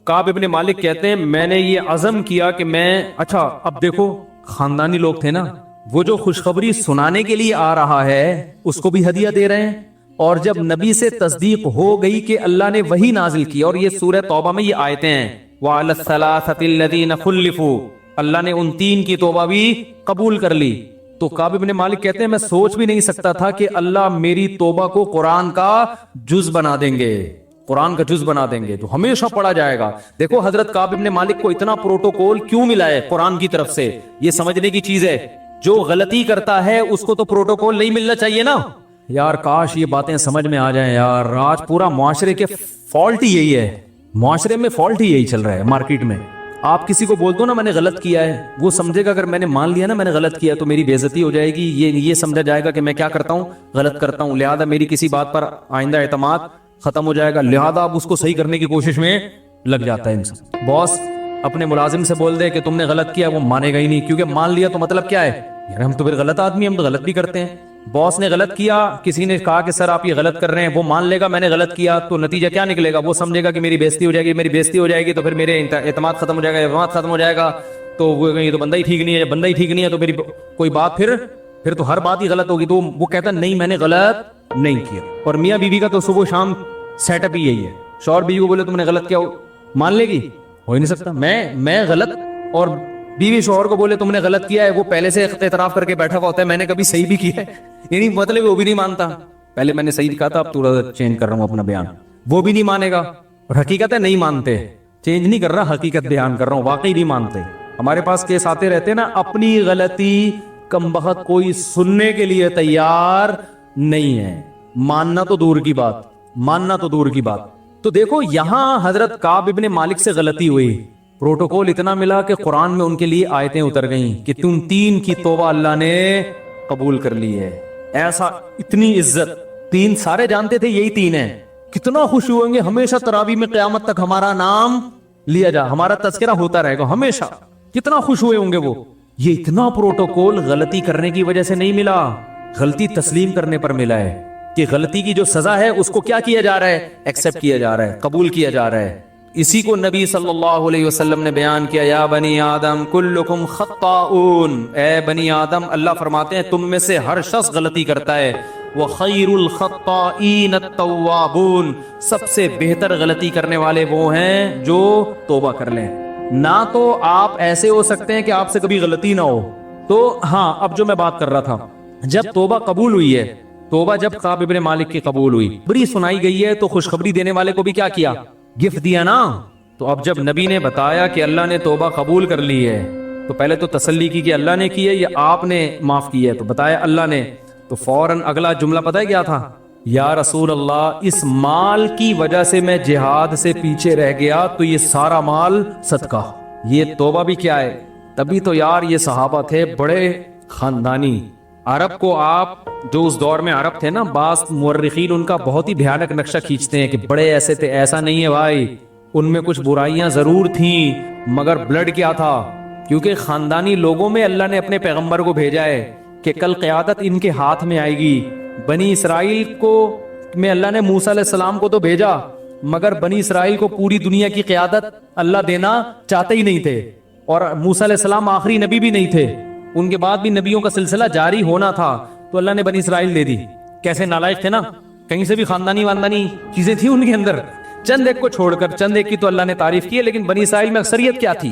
کعب ابن مالک کہتے ہیں میں نے یہ عزم کیا کہ میں, اچھا اب دیکھو خاندانی لوگ تھے نا, وہ جو خوشخبری سنانے کے لیے آ رہا ہے اس کو بھی ہدیہ دے رہے ہیں, اور جب نبی سے تصدیق ہو گئی کہ اللہ نے وہی نازل کی, اور یہ سورہ توبہ میں یہ آیتیں ہیں وَعَلَى الثَّلَاثَةِ الَّذِينَ خُلِّفُوا, اللہ نے ان 3 کی توبہ بھی قبول کر لی. تو کعب ابن مالک کہتے ہیں میں سوچ بھی نہیں سکتا تھا کہ اللہ میری توبہ کو قرآن کا جز بنا دیں گے, قرآن کا جز بنا دیں گے تو ہمیشہ پڑھا جائے گا. دیکھو حضرت کعب ابن مالک کو اتنا پروٹوکول کیوں ملا ہے قرآن کی طرف سے, یہ سمجھنے کی چیز ہے. جو غلطی کرتا ہے اس کو تو پروٹوکول نہیں ملنا چاہیے نا یار. کاش یہ باتیں سمجھ میں آ جائیں یار. آج پورا معاشرے کے فالٹ ہی یہی ہے, معاشرے میں فالٹ ہی یہی چل رہا ہے مارکیٹ میں. آپ کسی کو بول دو نا میں نے غلط کیا ہے, وہ سمجھے گا اگر میں نے مان لیا نا میں نے غلط کیا تو میری بے عزتی ہو جائے گی, یہ سمجھا جائے گا کہ میں کیا کرتا ہوں, غلط کرتا ہوں, لہذا میری کسی بات پر آئندہ اعتماد ختم ہو جائے گا. لہذا اب اس کو صحیح کرنے کی کوشش میں لگ جاتا ہے انسان. باس اپنے ملازم سے بول دے کہ تم نے غلط کیا, وہ مانے گا ہی نہیں, کیونکہ مان لیا تو مطلب کیا ہے یار ہم تو پھر غلط آدمی, ہم تو غلط بھی کرتے ہیں. باس نے غلط کیا, کسی نے کہا کہ سر آپ یہ غلط کر رہے ہیں, وہ مان لے گا میں نے غلط کیا, تو نتیجہ کیا نکلے گا, وہ سمجھے گا کہ میری بےزتی ہو جائے گی, میری بےزتی ہو جائے گی تو پھر میرے اعتماد ختم ہو جائے گا, اعتماد ختم ہو جائے گا تو وہ یہ تو بندہ ہی ٹھیک نہیں ہے, بندہ ہی ٹھیک نہیں ہے تو میری کوئی بات پھر تو ہر بات ہی غلط ہوگی. تو وہ کہتا نہیں میں نے غلط نہیں کیا. اور میاں بیوی کا تو صبح شام سیٹ اپ ہی یہی ہے. شوہر بیوی کو بولے تم نے غلط کیا, مان لے گی, ہو ہی نہیں سکتا. میں غلط, اور بیوی شوہر کو بولے تم نے غلط کیا ہے, وہ پہلے سے اعتراف کر کے بیٹھا ہوا ہوتا ہے میں نے کبھی صحیح بھی کیا ہے, یعنی مطلب وہ بھی نہیں مانتا. پہلے میں نے صحیح کہا تھا اب تھوڑا چینج کر رہا ہوں اپنا بیان, وہ بھی نہیں مانے گا. اور حقیقت ہے نہیں مانتے, چینج نہیں کر رہا, حقیقت بیان کر رہا ہوں, واقعی نہیں مانتے. ہمارے پاس کیس آتے رہتے ہیں نا, اپنی غلطی کم بخت کوئی سننے کے لیے تیار نہیں ہے, ماننا تو دور کی بات, ماننا تو دور کی بات. تو دیکھو یہاں حضرت کعب ابن مالک سے غلطی ہوئی, پروٹوکول اتنا ملا کہ قرآن میں ان کے لیے آیتیں اتر گئیں کہ تم 3 کی توبہ اللہ نے قبول کر لی ہے. ایسا اتنی عزت, 3 سارے جانتے تھے یہی 3 ہیں, کتنا خوش ہوئیں گے ہمیشہ تراویح میں قیامت تک ہمارا نام لیا جا, ہمارا تذکرہ ہوتا رہے گا ہمیشہ, کتنا خوش ہوئے ہوں گے وہ. یہ اتنا پروٹوکول غلطی کرنے کی وجہ سے نہیں ملا, غلطی تسلیم کرنے پر ملا ہے کہ غلطی کی جو سزا ہے اس کو کیا کیا جا رہا ہے, ایکسپٹ کیا جا رہا ہے, قبول کیا جا رہا ہے. اسی کو نبی صلی اللہ علیہ وسلم نے بیان کیا, یا بنی آدم کلکم خطاؤن, اے بنی آدم اللہ فرماتے ہیں تم میں سے ہر شخص غلطی کرتا ہے, وخیر الخطائین التوابون, سب سے بہتر غلطی کرنے والے وہ ہیں جو توبہ کر لیں. نہ تو آپ ایسے ہو سکتے ہیں کہ آپ سے کبھی غلطی نہ ہو. تو ہاں اب جو میں بات کر رہا تھا, جب توبہ قبول ہوئی ہے, توبہ جب کعب ابن مالک کی قبول ہوئی, بری سنائی گئی ہے, تو خوشخبری دینے والے کو بھی کیا کیا, گفٹ دیا نا. تو اب جب نبی نے بتایا کہ اللہ نے توبہ قبول کر لی ہے, تو پہلے تو تسلی کی کہ اللہ نے کی ہے یا آپ نے معاف کی ہے, تو بتایا اللہ نے. تو فوراً اگلا جملہ پتہ ہے کیا تھا, یا رسول اللہ اس مال کی وجہ سے میں جہاد سے پیچھے رہ گیا, تو یہ سارا مال صدقہ. یہ توبہ بھی کیا ہے, تبھی تو یار یہ صحابہ تھے بڑے خاندانی. عرب کو آپ جو اس دور میں عرب تھے نا, بعض مورخین ان کا بہت ہی بھیانک نقشہ کھینچتے ہیں کہ بڑے ایسے تھے, ایسا نہیں ہے بھائی, ان میں کچھ برائیاں ضرور تھیں مگر بلڈ کیا تھا, کیونکہ خاندانی لوگوں میں اللہ نے اپنے پیغمبر کو بھیجا ہے کہ کل قیادت ان کے ہاتھ میں آئے گی. بنی اسرائیل کو میں اللہ نے موسیٰ علیہ السلام کو تو بھیجا, مگر بنی اسرائیل کو پوری دنیا کی قیادت اللہ دینا چاہتے ہی نہیں تھے, اور موسیٰ علیہ السلام آخری نبی بھی نہیں تھے, ان کے بعد بھی نبیوں کا سلسلہ جاری ہونا تھا, تو اللہ نے بنی اسرائیل دے دی. کیسے نالائق تھے نا, کہیں سے بھی خاندانی واندانی چیزیں تھیں ان کے اندر, چند ایک کو چھوڑ کر, چند ایک کی تو اللہ نے تعریف کی ہے, لیکن بنی اسرائیل میں اکثریت کیا تھی,